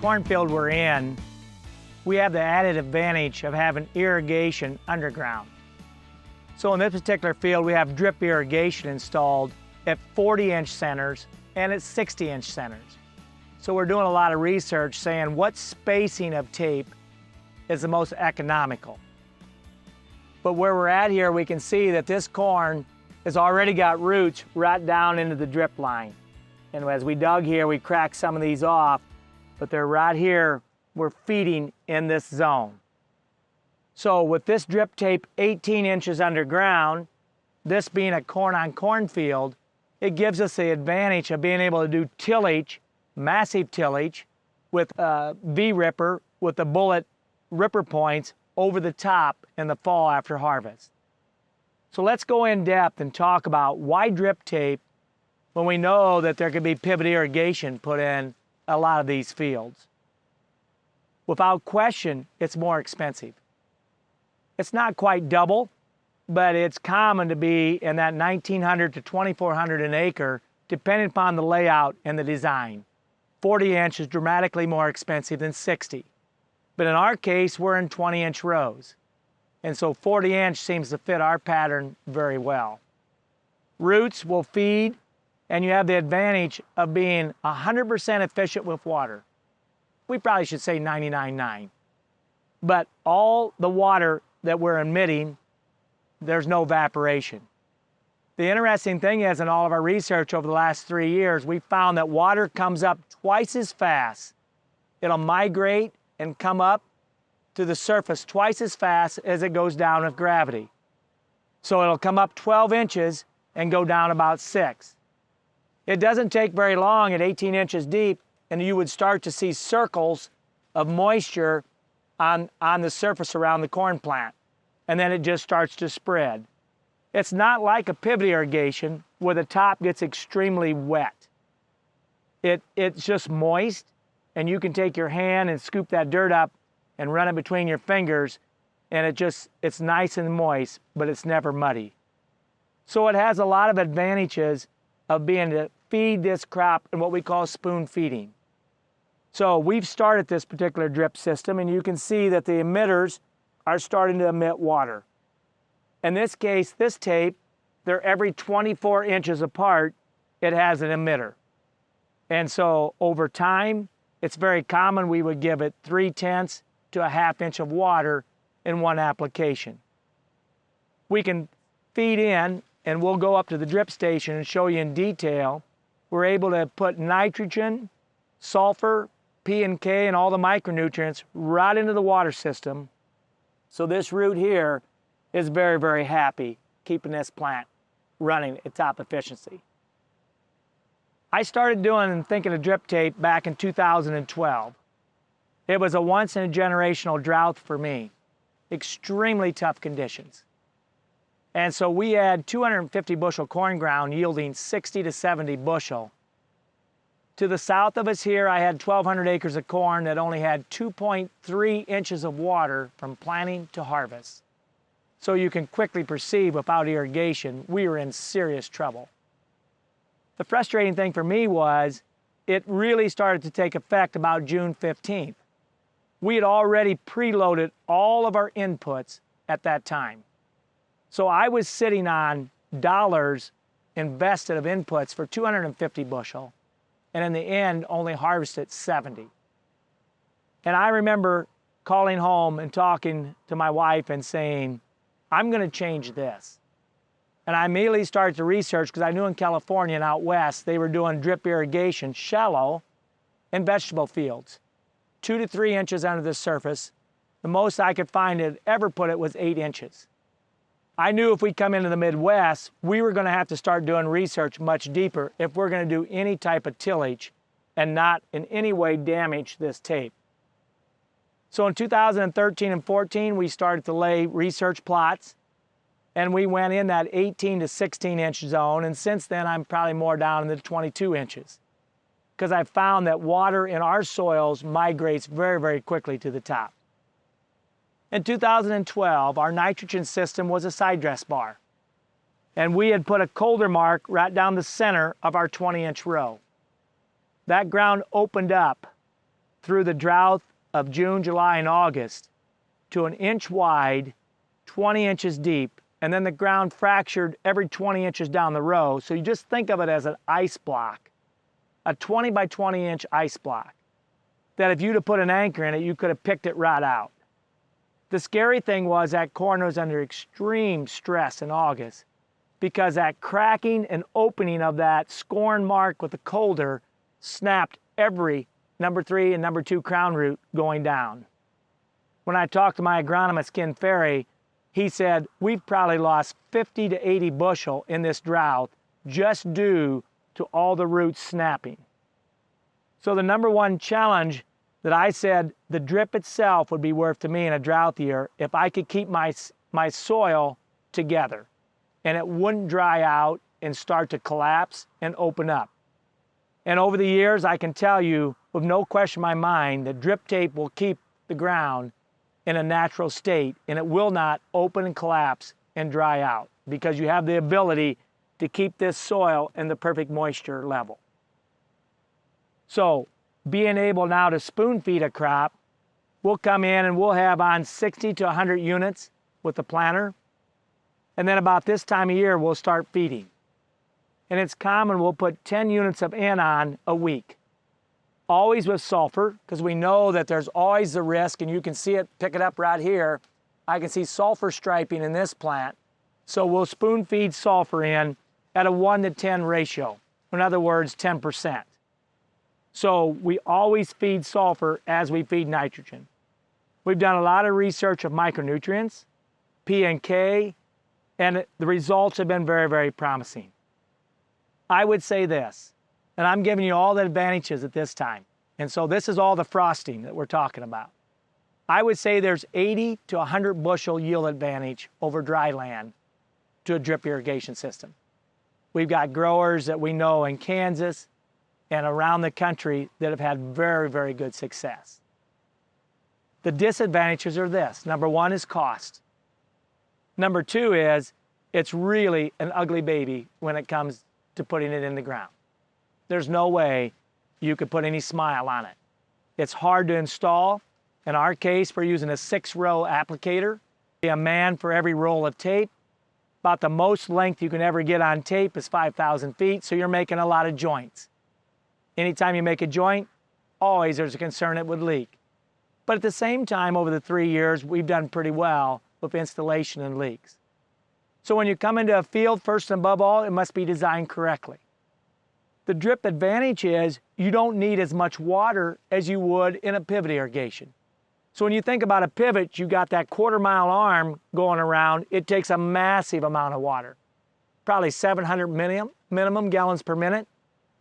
cornfield we're in, we have the added advantage of having irrigation underground. So in this particular field, we have drip irrigation installed at 40-inch centers and at 60-inch centers. So we're doing a lot of research saying what spacing of tape is the most economical. But where we're at here, we can see that this corn has already got roots right down into the drip line. And as we dug here, we cracked some of these off, but they're right here, we're feeding in this zone. So with this drip tape 18 inches underground, this being a corn-on-corn field, it gives us the advantage of being able to do tillage, massive tillage, with a V-ripper with the bullet ripper points over the top in the fall after harvest. So let's go in depth and talk about why drip tape when we know that there could be pivot irrigation put in a lot of these fields. Without question, it's more expensive. It's not quite double, but it's common to be in that $1,900 to $2,400 an acre, depending upon the layout and the design. 40-inch is dramatically more expensive than 60. But in our case, we're in 20-inch rows. And so 40-inch seems to fit our pattern very well. Roots will feed, and you have the advantage of being 100% efficient with water. We probably should say 99.9. But all the water that we're emitting, there's no evaporation. The interesting thing is, in all of our research over the last 3 years, we found that water comes up twice as fast. It'll migrate and come up to the surface twice as fast as it goes down with gravity. So it'll come up 12 inches and go down about 6. It doesn't take very long at 18 inches deep, and you would start to see circles of moisture on the surface around the corn plant. And then it just starts to spread. It's not like a pivot irrigation where the top gets extremely wet. It's just moist, and you can take your hand and scoop that dirt up and run it between your fingers, and it's nice and moist, but it's never muddy. So it has a lot of advantages of being to feed this crop in what we call spoon feeding. So we've started this particular drip system, and you can see that the emitters are starting to emit water. In this case, this tape, they're every 24 inches apart, it has an emitter. And so over time, it's very common we would give it 3/10 to a 1/2 inch of water in one application. We can feed in, and we'll go up to the drip station and show you in detail. We're able to put nitrogen, sulfur, P and K, and all the micronutrients right into the water system. So this root here is very, very happy keeping this plant running at top efficiency. I started doing and thinking of drip tape back in 2012. It was a once-in-a-generational drought for me. Extremely tough conditions. And so we had 250 bushel corn ground yielding 60 to 70 bushel. To the south of us here, I had 1,200 acres of corn that only had 2.3 inches of water from planting to harvest. So you can quickly perceive without irrigation, we were in serious trouble. The frustrating thing for me was it really started to take effect about June 15th. We had already preloaded all of our inputs at that time. So I was sitting on dollars invested of inputs for 250 bushel, and in the end only harvested 70. And I remember calling home and talking to my wife and saying, I'm going to change this. And I immediately started to research, because I knew in California and out west they were doing drip irrigation, shallow, in vegetable fields, 2 to 3 inches under the surface. The most I could find that ever put it was 8 inches. I knew if we come into the Midwest, we were going to have to start doing research much deeper if we're going to do any type of tillage and not in any way damage this tape. So in 2013 and 14, we started to lay research plots, and we went in that 18 to 16 inch zone, and since then I'm probably more down in the 22 inches because I've found that water in our soils migrates very, very quickly to the top. In 2012, our nitrogen system was a side dress bar, and we had put a colder mark right down the center of our 20-inch row. That ground opened up through the drought of June, July, and August to an inch wide, 20 inches deep, and then the ground fractured every 20 inches down the row. So you just think of it as an ice block, a 20 by 20 inch ice block, that if you'd have put an anchor in it, you could have picked it right out. The scary thing was that corn was under extreme stress in August because that cracking and opening of that scorn mark with the colder snapped every number 3 and number 2 crown root going down. When I talked to my agronomist, Ken Ferry, he said, we've probably lost 50 to 80 bushel in this drought just due to all the roots snapping. So the number one challenge that I said the drip itself would be worth to me in a drought year if I could keep my soil together and it wouldn't dry out and start to collapse and open up. And over the years, I can tell you with no question in my mind that drip tape will keep the ground in a natural state and it will not open and collapse and dry out because you have the ability to keep this soil in the perfect moisture level. So being able now to spoon feed a crop, we'll come in and we'll have on 60 to 100 units with the planter. And then about this time of year, we'll start feeding. And it's common we'll put 10 units of N on a week. Always with sulfur, because we know that there's always the risk, and you can see it, pick it up right here. I can see sulfur striping in this plant. So we'll spoon feed sulfur in at a 1 to 10 ratio. In other words, 10%. So we always feed sulfur as we feed nitrogen. We've done a lot of research of micronutrients, P and K, and the results have been very, very promising. I would say this, and I'm giving you all the advantages at this time. And so this is all the frosting that we're talking about. I would say there's 80 to 100 bushel yield advantage over dry land to a drip irrigation system. We've got growers that we know in Kansas and around the country that have had very, very good success. The disadvantages are this. Number one is cost. Number two is it's really an ugly baby when it comes to putting it in the ground. There's no way you could put any smile on it. It's hard to install. In our case, we're using a 6-row applicator, a man for every roll of tape. About the most length you can ever get on tape is 5,000 feet, so you're making a lot of joints. Anytime you make a joint, always there's a concern it would leak. But at the same time, over the 3 years, we've done pretty well with installation and leaks. So when you come into a field, first and above all, it must be designed correctly. The drip advantage is you don't need as much water as you would in a pivot irrigation. So when you think about a pivot, you got that 1/4-mile arm going around, it takes a massive amount of water. Probably 700 minimum gallons per minute,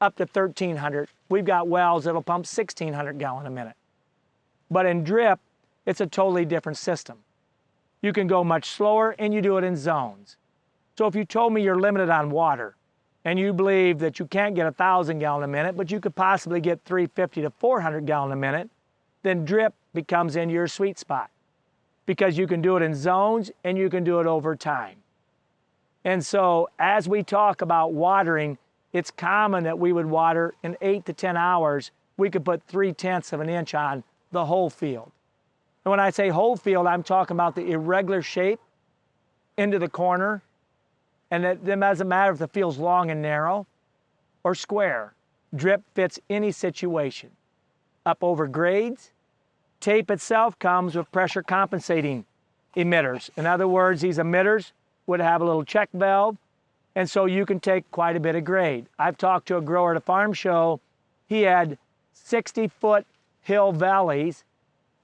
up to 1,300. We've got wells that'll pump 1,600 gallons a minute. But in drip, it's a totally different system. You can go much slower and you do it in zones. So if you told me you're limited on water and you believe that you can't get 1,000 gallons a minute, but you could possibly get 350 to 400 gallons a minute, then drip becomes in your sweet spot because you can do it in zones and you can do it over time. And so as we talk about watering, it's common that we would water in 8 to 10 hours. We could put 3/10 of an inch on the whole field. And when I say whole field, I'm talking about the irregular shape into the corner. And it doesn't matter if the field's long and narrow or square. Drip fits any situation. Up over grades, tape itself comes with pressure compensating emitters. In other words, these emitters would have a little check valve, and so you can take quite a bit of grade. I've talked to a grower at a farm show. He had 60-foot hill valleys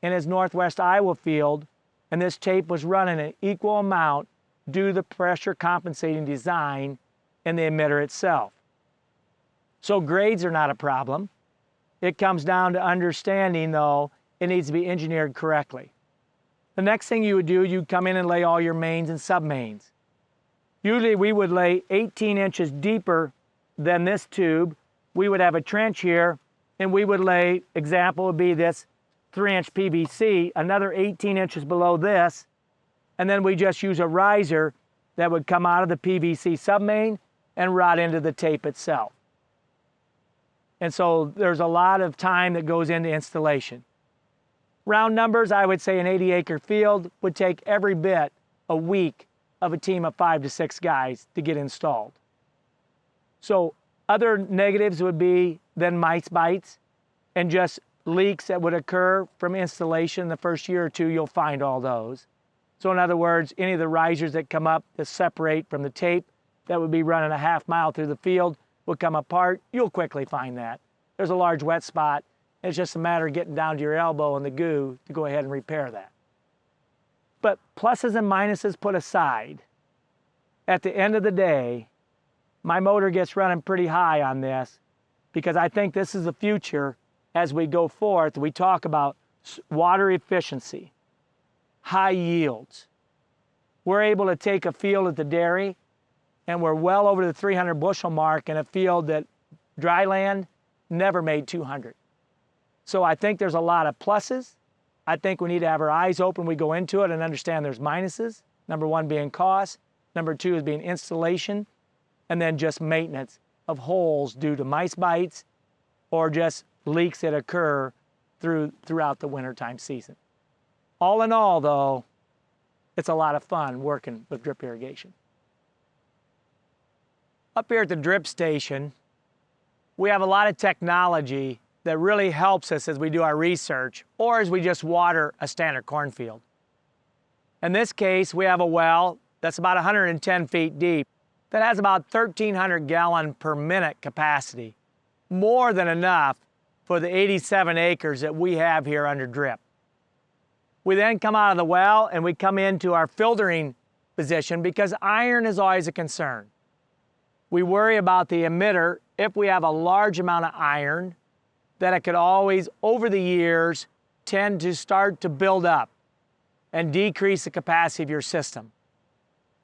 in his northwest Iowa field, and this tape was running an equal amount due to the pressure compensating design in the emitter itself. So grades are not a problem. It comes down to understanding, though, it needs to be engineered correctly. The next thing you would do, you'd come in and lay all your mains and sub-mains. Usually we would lay 18 inches deeper than this tube. We would have a trench here, and we would lay, example would be this 3-inch PVC, another 18 inches below this, and then we just use a riser that would come out of the PVC submain and rot into the tape itself. And so there's a lot of time that goes into installation. Round numbers, I would say an 80-acre field would take every bit a week of a team of 5 to 6 guys to get installed. So other negatives would be then mice bites and just leaks that would occur from installation. The first year or two, you'll find all those. So in other words, any of the risers that come up that separate from the tape that would be running a half mile through the field would come apart. You'll quickly find that. There's a large wet spot. It's just a matter of getting down to your elbow in the goo to go ahead and repair that. But pluses and minuses put aside, at the end of the day, my motor gets running pretty high on this because I think this is the future as we go forth. We talk about water efficiency, high yields. We're able to take a field at the dairy and we're well over the 300 bushel mark in a field that Dryland never made 200. So I think there's a lot of pluses. I think we need to have our eyes open when we go into it and understand there's minuses. Number one being cost. Number two is being installation. And then just maintenance of holes due to mice bites or just leaks that occur throughout the wintertime season. All in all, though, it's a lot of fun working with drip irrigation. Up here at the drip station, we have a lot of technology that really helps us as we do our research or as we just water a standard cornfield. In this case, we have a well that's about 110 feet deep that has about 1,300 gallon per minute capacity, more than enough for the 87 acres that we have here under drip. We then come out of the well and we come into our filtering position because iron is always a concern. We worry about the emitter if we have a large amount of iron that it could always, over the years, tend to start to build up and decrease the capacity of your system.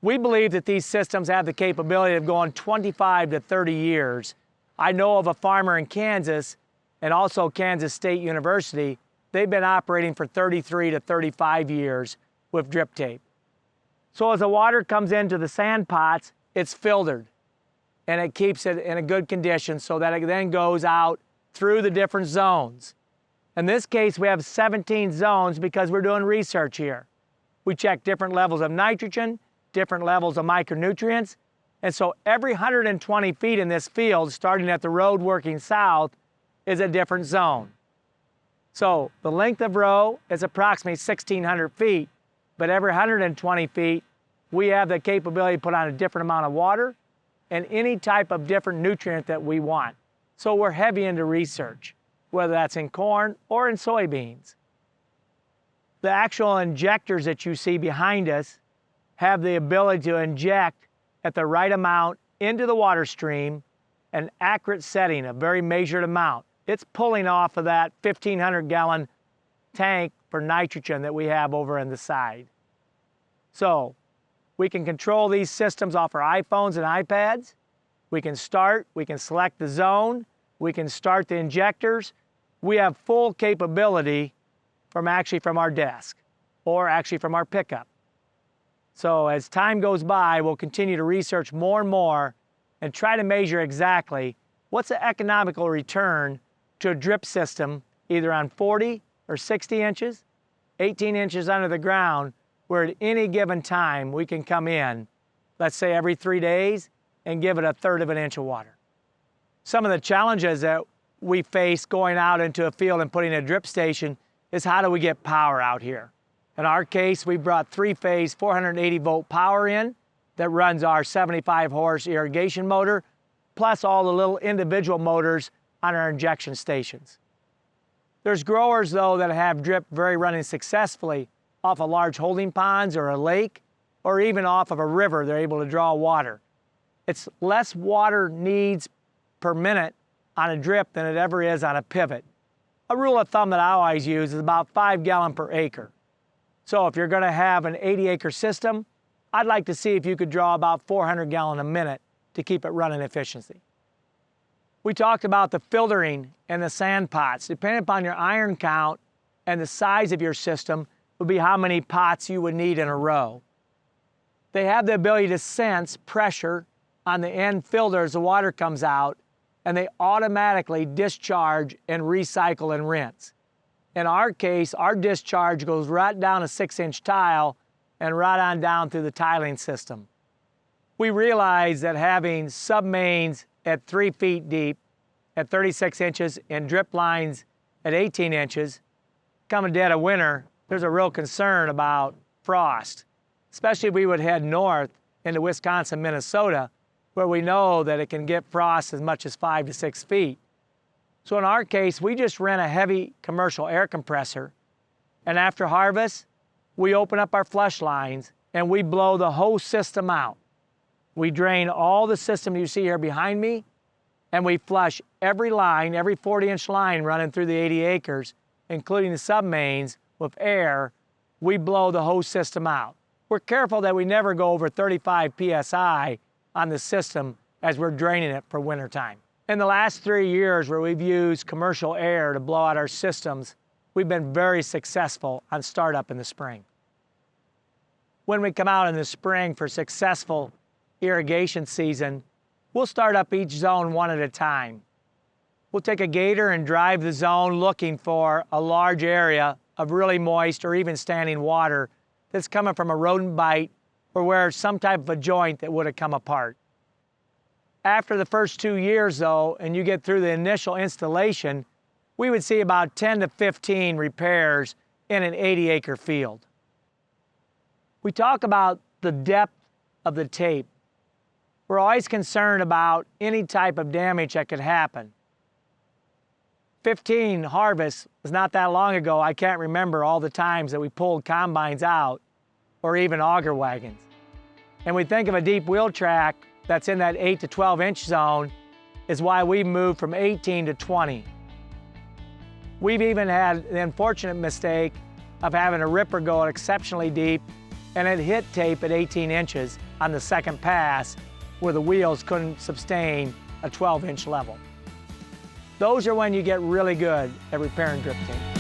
We believe that these systems have the capability of going 25 to 30 years. I know of a farmer in Kansas and also Kansas State University. They've been operating for 33 to 35 years with drip tape. So as the water comes into the sand pots, it's filtered and it keeps it in a good condition so that it then goes out through the different zones. In this case, we have 17 zones because we're doing research here. We check different levels of nitrogen, different levels of micronutrients, and so every 120 feet in this field, starting at the road working south, is a different zone. So the length of row is approximately 1,600 feet, but every 120 feet, we have the capability to put on a different amount of water and any type of different nutrient that we want. So we're heavy into research, whether that's in corn or in soybeans. The actual injectors that you see behind us have the ability to inject at the right amount into the water stream, an accurate setting, a very measured amount. It's pulling off of that 1,500 gallon tank for nitrogen that we have over on the side. So we can control these systems off our iPhones and iPads. We can select the zone, we can start the injectors. We have full capability from our desk or actually from our pickup. So as time goes by, we'll continue to research more and more and try to measure exactly what's the economical return to a drip system, either on 40 or 60 inches, 18 inches under the ground, where at any given time we can come in, let's say every 3 days, and give it 1/3 of an inch of water. Some of the challenges that we face going out into a field and putting a drip station is how do we get power out here? In our case, we brought 3-phase 480 volt power in that runs our 75 horse irrigation motor, plus all the little individual motors on our injection stations. There's growers though that have drip very running successfully off of large holding ponds or a lake, or even off of a river. They're able to draw water. It's less water needs per minute on a drip than it ever is on a pivot. A rule of thumb that I always use is about 5 gallons per acre. So if you're going to have an 80-acre system, I'd like to see if you could draw about 400 gallons a minute to keep it running efficiency. We talked about the filtering and the sand pots. Depending upon your iron count and the size of your system would be how many pots you would need in a row. They have the ability to sense pressure on the end filter as the water comes out and they automatically discharge and recycle and rinse. In our case, our discharge goes right down a 6-inch tile and right on down through the tiling system. We realize that having sub-mains at 3 feet deep at 36 inches and drip lines at 18 inches, coming dead of winter, there's a real concern about frost, especially if we would head north into Wisconsin, Minnesota, where we know that it can get frost as much as 5 to 6 feet. So in our case, we just rent a heavy commercial air compressor, and after harvest, we open up our flush lines and we blow the whole system out. We drain all the system you see here behind me, and we flush every line, every 40-inch line running through the 80 acres, including the sub-mains, with air. We blow the whole system out. We're careful that we never go over 35 PSI on the system as we're draining it for wintertime. In the last 3 years where we've used commercial air to blow out our systems, we've been very successful on startup in the spring. When we come out in the spring for successful irrigation season, we'll start up each zone one at a time. We'll take a gator and drive the zone looking for a large area of really moist or even standing water that's coming from a rodent bite or where some type of a joint that would have come apart. After the first 2 years though, and you get through the initial installation, we would see about 10 to 15 repairs in an 80-acre field. We talk about the depth of the tape. We're always concerned about any type of damage that could happen. 15 harvests was not that long ago. I can't remember all the times that we pulled combines out or even auger wagons. And we think of a deep wheel track that's in that 8 to 12-inch zone is why we moved from 18 to 20. We've even had the unfortunate mistake of having a ripper go exceptionally deep and it hit tape at 18 inches on the second pass where the wheels couldn't sustain a 12-inch level. Those are when you get really good at repairing drip tape.